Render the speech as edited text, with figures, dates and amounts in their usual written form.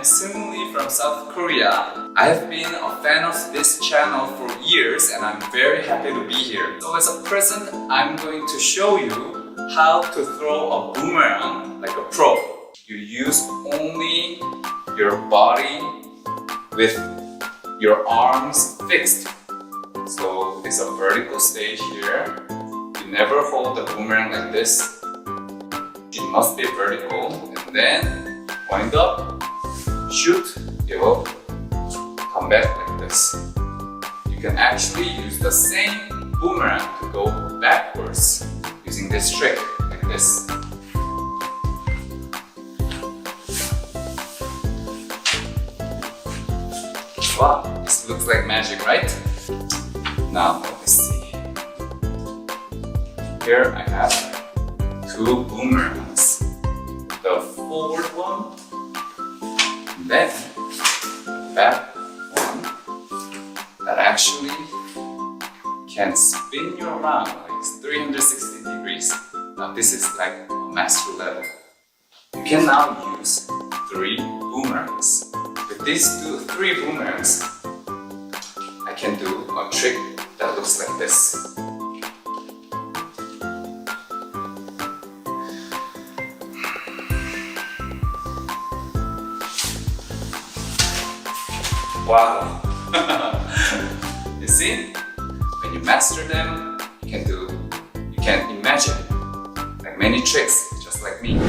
Seung-Lee from South Korea. I have been a fan of this channel for years and I'm very happy to be here. So as a present, I'm going to show you how to throw a boomerang like a pro. You use only your body with your arms fixed. So it's a vertical stage here. You never hold the boomerang like this. It must be vertical, and then wind up, shoot, it will come back like this. You can actually use the same boomerang to go backwards using this trick, like this. Wow, this looks like magic, right? Now, let's see. Here I have two boomerangs. The forward one, and then the back one that actually can spin you around like 360 degrees. Now this is like a master level. You can now use 3 boomerangs. With these three boomerangs, I can do a trick that looks like this. Wow! You see? When you master them, you can imagine like many tricks just like me.